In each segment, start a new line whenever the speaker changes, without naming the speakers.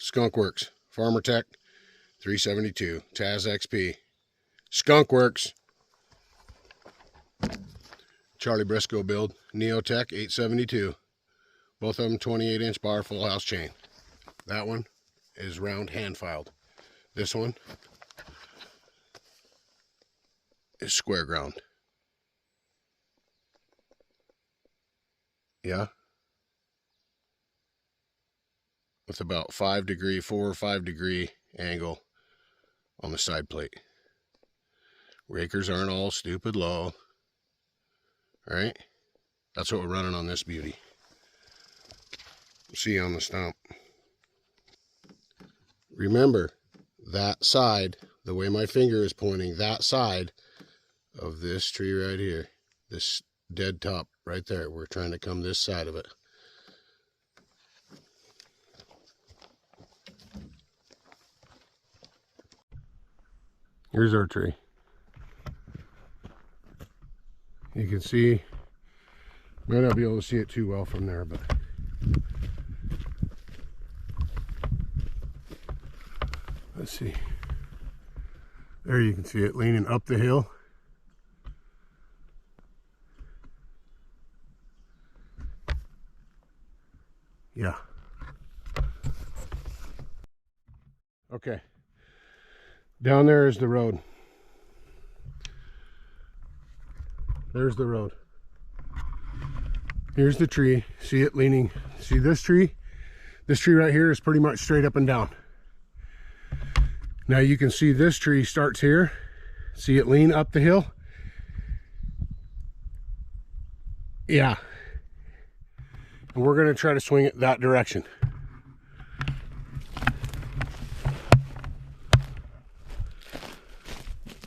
Skunk Works, Farmer Tech 372, Taz XP, Skunk Works, Charlie Briscoe build, Neotech 872. Both of them 28-inch bar full house chain. That one is round hand filed. This one is square ground. Yeah. With about 4 or 5 degree angle on the side plate. Rakers aren't all stupid low. All right. That's what we're running on this beauty. See you on the stump. Remember, that side, the way my finger is pointing, that side of this tree right here, this dead top right there, we're trying to come this side of it. Here's our tree. You can see, might not be able to see it too well from there, but let's see. There you can see it leaning up the hill. Yeah. Okay. Down there is the road. There's the road. Here's the tree. See it leaning. See this tree? This tree right here is pretty much straight up and down. Now you can see this tree starts here. See it lean up the hill? Yeah. And we're going to try to swing it that direction.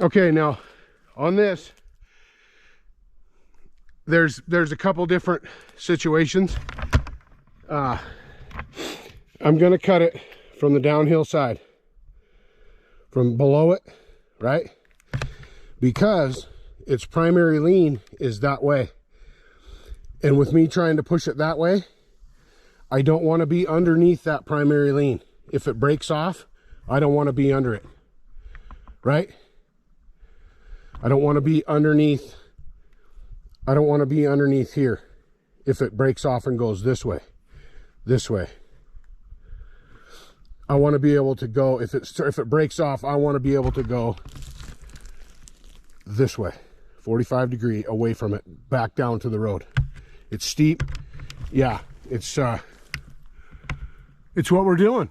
Okay, now on this, there's a couple different situations. I'm going to cut it from the downhill side, from below it, right? Because its primary lean is that way. And with me trying to push it that way, I don't want to be underneath that primary lean. If it breaks off, I don't want to be under it, right? I don't want to be underneath. I don't want to be underneath here if it breaks off and goes this way. This way. I want to be able to go, if it breaks off, I want to be able to go this way. 45 degree away from it, back down to the road. It's steep. Yeah, it's what we're doing.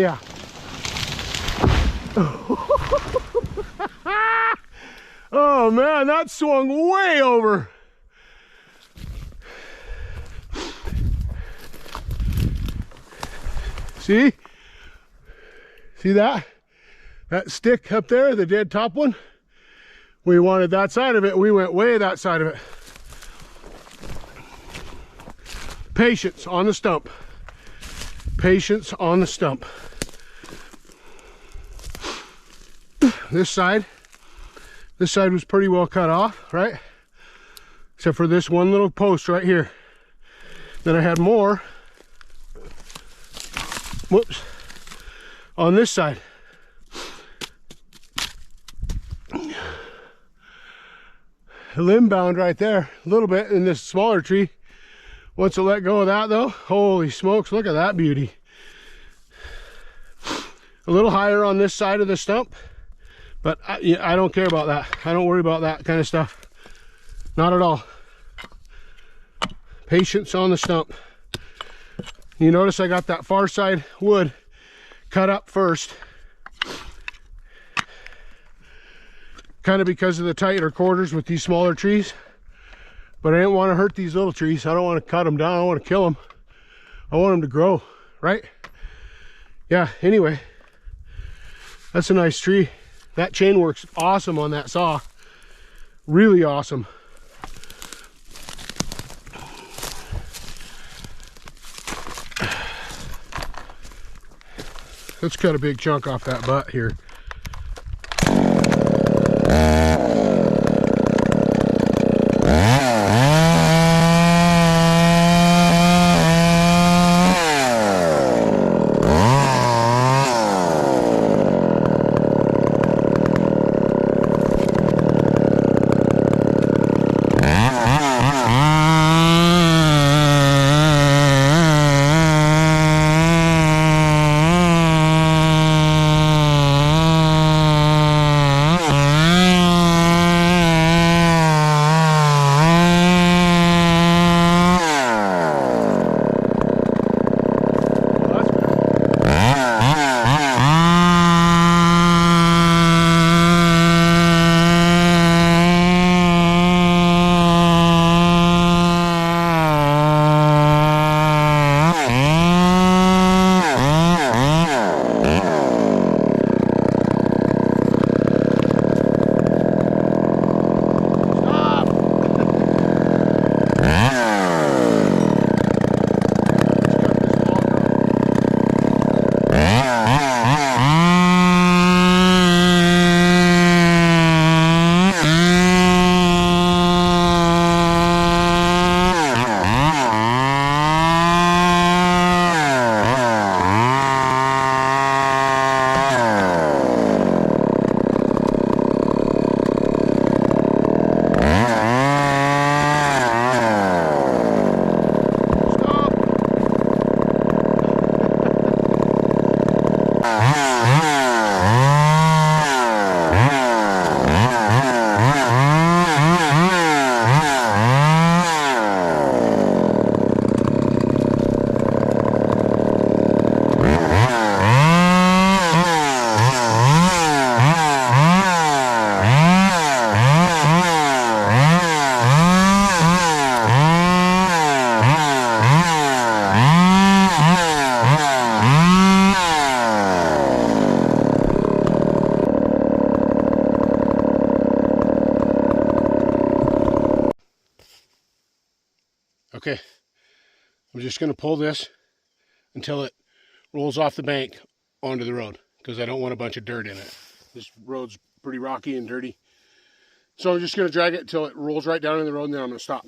yeah. Oh man, that swung way over. See? See that? That stick up there, the dead top one? We wanted that side of it. We went way that side of it. Patience on the stump. Patience on the stump. This side was pretty well cut off, right? Except for this one little post right here. Then I had more, whoops, on this side. Limb bound right there a little bit in this smaller tree. Once I let go of that though, holy smokes, look at that beauty. A little higher on this side of the stump, but I don't care about that. I don't worry about that kind of stuff. Not at all. Patience on the stump. You notice I got that far side wood cut up first. Kind of because of the tighter quarters with these smaller trees. But I didn't want to hurt these little trees. I don't want to cut them down. I don't want to kill them. I want them to grow, right? Yeah, anyway. That's a nice tree. That chain works awesome on that saw. Really awesome. Let's cut a big chunk off that butt here. Okay, I'm just going to pull this until it rolls off the bank onto the road because I don't want a bunch of dirt in it. This road's pretty rocky and dirty. So I'm just going to drag it until it rolls right down in the road and then I'm going to stop.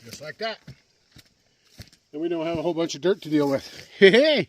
Just like that. Then we don't have a whole bunch of dirt to deal with. Hey!